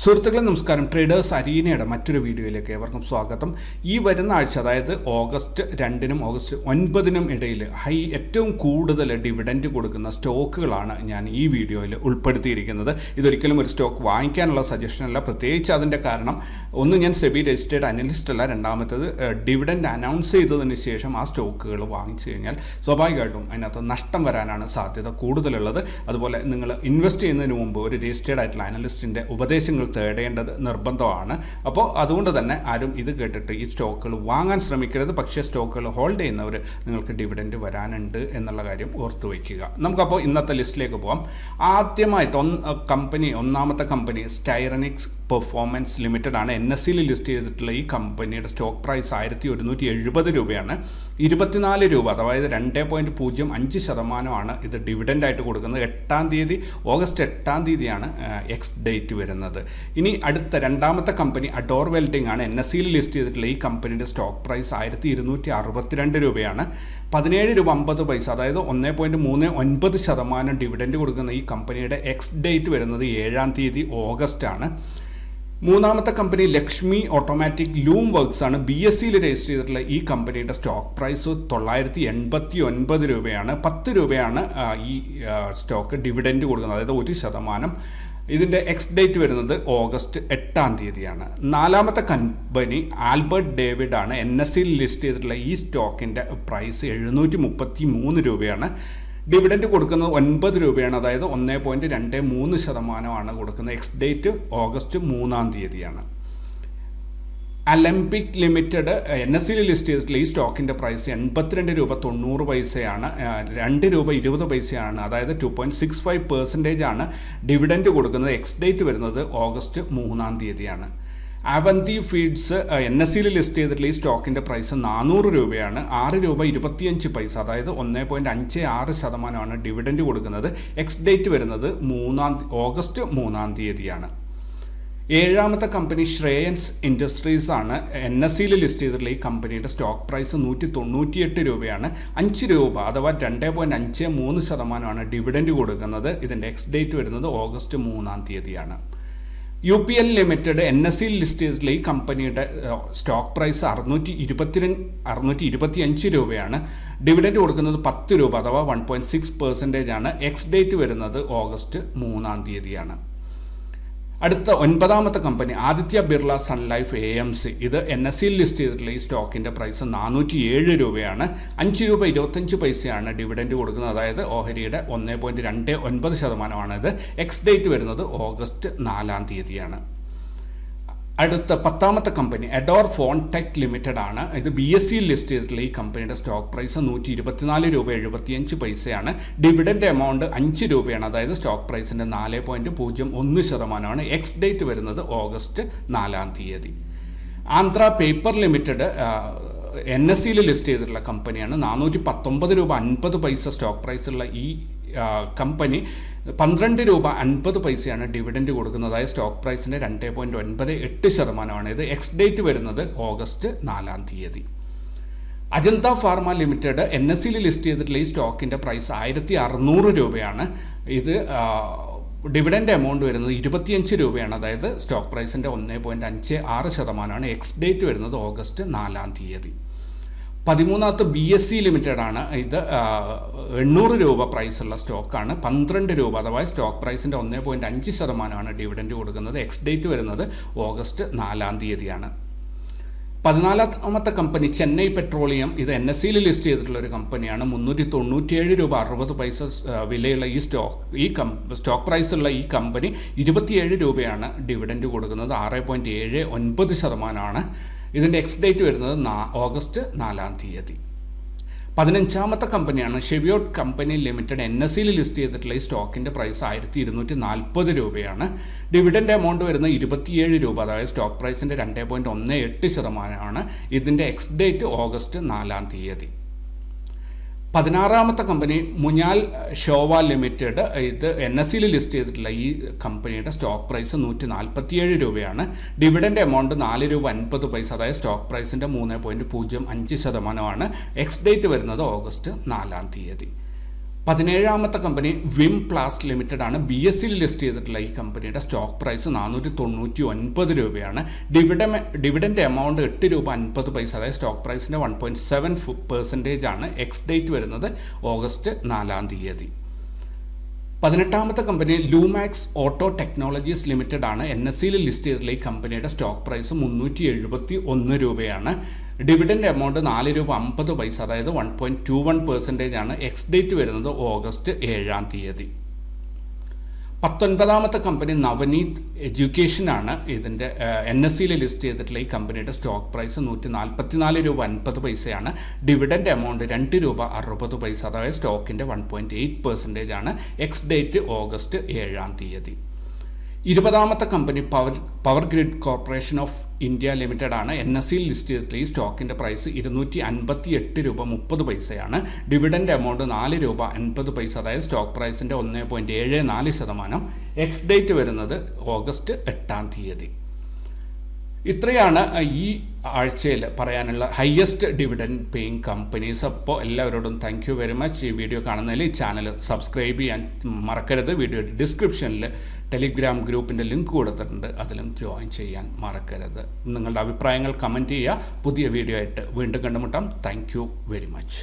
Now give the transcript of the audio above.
സുഹൃത്തുക്കളെ നമസ്കാരം. ട്രേഡേഴ്സ് അരീനയുടെ മറ്റൊരു വീഡിയോയിലേക്ക് ഏവർക്കും സ്വാഗതം. ഈ വരുന്ന ആഴ്ച, അതായത് ഓഗസ്റ്റ് 2-നും ഓഗസ്റ്റ് 9-നും ഇടയിൽ ഏറ്റവും കൂടുതൽ ഡിവിഡൻഡ് കൊടുക്കുന്ന സ്റ്റോക്കുകളാണ് ഞാൻ ഈ വീഡിയോയിൽ ഉൾപ്പെടുത്തിയിരിക്കുന്നത്. ഇതൊരിക്കലും ഒരു സ്റ്റോക്ക് വാങ്ങിക്കാനുള്ള സജഷനല്ല. പ്രത്യേകിച്ച് അതിൻ്റെ കാരണം, ഒന്ന്, ഞാൻ സെബി രജിസ്റ്റേർഡ് അനലിസ്റ്റ് അല്ല. രണ്ടാമത്തേത്, ഡിവിഡൻഡ് അനൗൺസ് ചെയ്തതിന് ശേഷം ആ സ്റ്റോക്കുകൾ വാങ്ങിച്ചു കഴിഞ്ഞാൽ സ്വാഭാവികമായിട്ടും അതിനകത്ത് നഷ്ടം വരാനാണ് സാധ്യത കൂടുതലുള്ളത്. അതുപോലെ നിങ്ങൾ ഇൻവെസ്റ്റ് ചെയ്യുന്നതിന് മുമ്പ് ഒരു രജിസ്റ്റേർഡ് ആയിട്ടുള്ള അനലിസ്റ്റിൻ്റെ ഉപദേശങ്ങൾ തേടേണ്ടത് നിർബന്ധമാണ്. അപ്പോൾ അതുകൊണ്ട് തന്നെ ആരും ഇത് കേട്ടിട്ട് ഈ സ്റ്റോക്കുകൾ വാങ്ങാൻ ശ്രമിക്കരുത്. പക്ഷേ സ്റ്റോക്കുകൾ ഹോൾഡ് ചെയ്യുന്നവർ നിങ്ങൾക്ക് ഡിവിഡൻഡ് വരാനുണ്ട് എന്നുള്ള കാര്യം ഓർത്തു വയ്ക്കുക. നമുക്കപ്പോൾ ഇന്നത്തെ ലിസ്റ്റിലേക്ക് പോകാം. ആദ്യമായിട്ട് ഒന്നാമത്തെ കമ്പനി സ്റ്റൈറനിക്സ് പെർഫോമൻസ് ലിമിറ്റഡ് ആണ്. NSE ലിസ്റ്റ് ചെയ്തിട്ടുള്ള ഈ കമ്പനിയുടെ സ്റ്റോക്ക് പ്രൈസ് 1170 രൂപയാണ്. 24 രൂപ, അതായത് 2.05% ഇത് ഡിവിഡൻഡായിട്ട് കൊടുക്കുന്നത്. ഓഗസ്റ്റ് 8 തീയതിയാണ് എക്സ് ഡേറ്റ് വരുന്നത്. ഇനി അടുത്ത രണ്ടാമത്തെ കമ്പനി അഡോർ വെൽഡിംഗ് ആണ്. NSE ലിസ്റ്റ് ചെയ്തിട്ടുള്ള ഈ കമ്പനിയുടെ സ്റ്റോക്ക് പ്രൈസ് 1262 രൂപയാണ്. 17 രൂപ 50 പൈസ, അതായത് 1.39% ഡിവിഡൻഡ് കൊടുക്കുന്ന ഈ കമ്പനിയുടെ എക്സ് ഡേറ്റ് വരുന്നത് 7 തീയതി ഓഗസ്റ്റ് ആണ്. മൂന്നാമത്തെ company Lakshmi automatic loom works ആണ്. BSE രജിസ്റ്റർ ചെയ്തിട്ടുള്ള ഈ കമ്പനിയുടെ സ്റ്റോക്ക് പ്രൈസ് 989 രൂപയാണ്. 10 രൂപയാണ് ഈ സ്റ്റോക്ക് ഡിവിഡൻഡ് കൊടുക്കുന്നത്, അതായത് 1%. ഇതിൻ്റെ എക്സ് ഡേറ്റ് വരുന്നത് ഓഗസ്റ്റ് 8 തീയതിയാണ്. നാലാമത്തെ കമ്പനി ആൽബർട്ട് ഡേവിഡ് ആണ്. NSE ലിസ്റ്റ് ചെയ്തിട്ടുള്ള ഈ സ്റ്റോക്കിൻ്റെ പ്രൈസ് 733 രൂപയാണ്. ഡിവിഡൻഡ് കൊടുക്കുന്നത് 9 രൂപയാണ്, അതായത് 1.23% കൊടുക്കുന്നത്. എക്സ് ഡേറ്റ് ഓഗസ്റ്റ് 3 തീയതിയാണ്. അലംപിക് ലിമിറ്റഡ് NSE ലിസ്റ്റ് ചെയ്തിട്ടുള്ള ഈ സ്റ്റോക്കിൻ്റെ പ്രൈസ് 82 രൂപ 90 പൈസയാണ്. 2 രൂപ 20 പൈസയാണ്, അതായത് 2.65% ആണ് ഡിവിഡൻഡ് കൊടുക്കുന്നത്. എക്സ് ഡേറ്റ് വരുന്നത് ഓഗസ്റ്റ് 3 തീയതിയാണ്. അവന്തി ഫീഡ്സ് NSE ലിസ്റ്റ് ചെയ്തിട്ടുള്ള ഈ സ്റ്റോക്കിൻ്റെ പ്രൈസ് 400 രൂപയാണ്. 6 രൂപ 25 പൈസ, അതായത് 1.56% ഡിവിഡൻഡ് കൊടുക്കുന്നത്. എക്സ് ഡേറ്റ് വരുന്നത് ഓഗസ്റ്റ് 3 തീയതിയാണ്. ഏഴാമത്തെ കമ്പനി ശ്രേയൻസ് ഇൻഡസ്ട്രീസ് ആണ്. NSE ലിസ്റ്റ് ചെയ്തിട്ടുള്ള ഈ കമ്പനിയുടെ സ്റ്റോക്ക് പ്രൈസ് 198 രൂപയാണ്. 5 രൂപ, അഥവാ 2.53% ഡിവിഡൻഡ് കൊടുക്കുന്നത്. ഇതിൻ്റെ എക്സ് ഡേറ്റ് വരുന്നത് ഓഗസ്റ്റ് 3 തീയതിയാണ്. UPL ലിമിറ്റഡ് NSE ലിസ്റ്റ് ചെയ്തിട്ടുള്ള ഈ കമ്പനിയുടെ സ്റ്റോക്ക് പ്രൈസ് 625 രൂപയാണ്. ഡിവിഡൻഡ് കൊടുക്കുന്നത് 10 രൂപ, അഥവാ 1.6% ആണ്. എക്സ് ഡേറ്റ് വരുന്നത് ഓഗസ്റ്റ് 3 തീയതിയാണ്. അടുത്ത 9ാമത്തെ company Aditya Birla sun life AMC. ഇത് NSE ലിസ്റ്റ് ചെയ്തിട്ടുള്ള ഈ സ്റ്റോക്കിൻ്റെ പ്രൈസ് 407 രൂപയാണ്. 5 രൂപ 25 പൈസയാണ് ഡിവിഡൻഡ് കൊടുക്കുന്നത്, അതായത് ഓഹരിയുടെ 1.29% ഇത്. എക്സ് ഡേറ്റ് വരുന്നത് ഓഗസ്റ്റ് 4 തീയതിയാണ്. അടുത്ത 10ാമത്തെ company Ador Fontech limited ആണ്. ഇത് BSE ലിസ്റ്റ് ചെയ്തിട്ടുള്ള ഈ കമ്പനിയുടെ സ്റ്റോക്ക് പ്രൈസ് 124 രൂപ 75 പൈസയാണ്. ഡിവിഡൻഡ് എമൗണ്ട് 5 രൂപയാണ്, അതായത് സ്റ്റോക്ക് പ്രൈസിൻ്റെ 4.01%. എക്സ് ഡേറ്റ് വരുന്നത് ഓഗസ്റ്റ് 4 തീയതി. Andhra paper limited NSE list ചെയ്തിട്ടുള്ള കമ്പനിയാണ്. 419 രൂപ 50 പൈസ സ്റ്റോക്ക് പ്രൈസുള്ള ഈ കമ്പനി 12 രൂപ 50 പൈസയാണ് ഡിവിഡൻഡ് കൊടുക്കുന്നത്, അതായത് സ്റ്റോക്ക് പ്രൈസിൻ്റെ 2.98%. ഇത് എക്സ് ഡേറ്റ് വരുന്നത് ഓഗസ്റ്റ് 4 തീയതി. Ajanta pharma limited NSE list ചെയ്തിട്ടുള്ള ഈ സ്റ്റോക്കിൻ്റെ പ്രൈസ് 1600 രൂപയാണ്. ഇത് ഡിവിഡൻഡ് എമൗണ്ട് വരുന്നത് 25 രൂപയാണ്, അതായത് സ്റ്റോക്ക് പ്രൈസിൻ്റെ 1.56%. എക്സ് ഡേറ്റ് വരുന്നത് ഓഗസ്റ്റ് 4 തീയതി. 13ാമത്തെ BSE ലിമിറ്റഡ് ആണ്. ഇത് 800 രൂപ പ്രൈസുള്ള സ്റ്റോക്കാണ്. 12 രൂപ, അഥവാ സ്റ്റോക്ക് പ്രൈസിൻ്റെ 1.5% ഡിവിഡൻഡ് കൊടുക്കുന്നത്. എക്സ് ഡേറ്റ് വരുന്നത് ഓഗസ്റ്റ് 4 തീയതിയാണ്. 14ാമത്തെ കമ്പനി ചെന്നൈ പെട്രോളിയം. ഇത് NSE ലിസ്റ്റ് ചെയ്തിട്ടുള്ള ഒരു കമ്പനിയാണ്. 397 രൂപ 60 പൈസ വിലയുള്ള ഈ സ്റ്റോക്ക് പ്രൈസുള്ള ഈ കമ്പനി 27 രൂപയാണ് ഡിവിഡൻഡ് കൊടുക്കുന്നത്. 6.79%. ഇതിൻ്റെ എക്സ് ഡേറ്റ് വരുന്നത് ഓഗസ്റ്റ് 4 തീയതി. 15ാമത്തെ കമ്പനിയാണ് ഷെവിയോട്ട് കമ്പനി ലിമിറ്റഡ്. NSE ലിസ്റ്റ് ചെയ്തിട്ടുള്ള ഈ സ്റ്റോക്കിൻ്റെ പ്രൈസ് 1240 രൂപയാണ്. ഡിവിഡൻഡ് എമൗണ്ട് വരുന്നത് 27 രൂപ, അതായത് സ്റ്റോക്ക് പ്രൈസിൻ്റെ 2.18%. ഇതിൻ്റെ എക്സ് ഡേറ്റ് ഓഗസ്റ്റ് 4 തീയതി. 16ാമത്തെ കമ്പനി മുഞ്ഞാൽ ഷോവ ലിമിറ്റഡ്. ഇത് NSE ലിസ്റ്റ് ചെയ്തിട്ടുള്ള ഈ കമ്പനിയുടെ സ്റ്റോക്ക് പ്രൈസ് 147 രൂപയാണ്. ഡിവിഡൻഡ് എമൗണ്ട് 4 രൂപ 50 പൈസ, അതായത് സ്റ്റോക്ക് പ്രൈസിൻ്റെ 3.05%. എക്സ് ഡേറ്റ് വരുന്നത് ഓഗസ്റ്റ് 4 തീയതി. 17ാമത്തെ കമ്പനി വിം പ്ലാസ്റ്റ് ലിമിറ്റഡ് ആണ്. BSEയിൽ ലിസ്റ്റ് ചെയ്തിട്ടുള്ള ഈ കമ്പനിയുടെ സ്റ്റോക്ക് പ്രൈസ് 499 രൂപയാണ്. ഡിവിഡൻഡ് എമൗണ്ട് 8 രൂപ 50 പൈസ, അതായത് സ്റ്റോക്ക് പ്രൈസിൻ്റെ 1.7% ആണ്. എക്സ് ഡേറ്റ് വരുന്നത് ഓഗസ്റ്റ് 4-ാം തീയതി. 18ാമത്തെ കമ്പനി ലൂമാക്സ് ഓട്ടോ ടെക്നോളജീസ് ലിമിറ്റഡ് ആണ്. NSEയിൽ ലിസ്റ്റ് ചെയ്തിട്ടുള്ള ഈ കമ്പനിയുടെ സ്റ്റോക്ക് പ്രൈസ് 371 രൂപയാണ്. ഡിവിഡൻഡ് എമൗണ്ട് 4 രൂപ 50 പൈസ, അതായത് 1.21% ആണ്. എക്സ് ഡേറ്റ് വരുന്നത് ഓഗസ്റ്റ് 7-ാം തീയതി. 19ാമത്തെ കമ്പനി നവനീത് എഡ്യൂക്കേഷൻ ആണ്. ഇതിൻ്റെ NSEയിൽ ലിസ്റ്റ് ചെയ്തിട്ടുള്ള ഈ കമ്പനിയുടെ സ്റ്റോക്ക് പ്രൈസ് 144 രൂപ 50 പൈസയാണ്. ഡിവിഡൻഡ് എമൗണ്ട് 2 രൂപ 60 പൈസ, അതായത് സ്റ്റോക്കിൻ്റെ 1.8% ആണ്. എക്സ് ഡേറ്റ് ഓഗസ്റ്റ് 7-ാം തീയതി. 20ാമത്തെ company power grid corporation of India limited ആണ്. NSEയിൽ ലിസ്റ്റ് ചെയ്തിട്ടുള്ള ഈ സ്റ്റോക്കിൻ്റെ പ്രൈസ് 258 രൂപ 30 പൈസയാണ്. ഡിവിഡൻഡ് എമൗണ്ട് 4 രൂപ 50 പൈസ, അതായത് സ്റ്റോക്ക് പ്രൈസിൻ്റെ 1.74%. എക്സ് ഡേറ്റ് വരുന്നത് ഓഗസ്റ്റ് 8-ാം തീയതി. ഇത്രയാണ് ഈ ആഴ്ചയിൽ പറയാനുള്ള ഹയസ്റ്റ് ഡിവിഡൻഡ് പേയിങ് കമ്പനീസ്. അപ്പോൾ എല്ലാവരോടും താങ്ക് യു വെരി മച്ച്. ഈ വീഡിയോ കാണുന്നതിൽ ഈ ചാനൽ സബ്സ്ക്രൈബ് ചെയ്യാൻ മറക്കരുത്. വീഡിയോയുടെ ഡിസ്ക്രിപ്ഷനിൽ ടെലിഗ്രാം ഗ്രൂപ്പിൻ്റെ ലിങ്ക് കൊടുത്തിട്ടുണ്ട്, അതിലും ജോയിൻ ചെയ്യാൻ മറക്കരുത്. നിങ്ങളുടെ അഭിപ്രായങ്ങൾ കമൻറ്റ് ചെയ്യുക. പുതിയ വീഡിയോ ആയിട്ട് വീണ്ടും കണ്ടുമുട്ടാം. Thank you very much.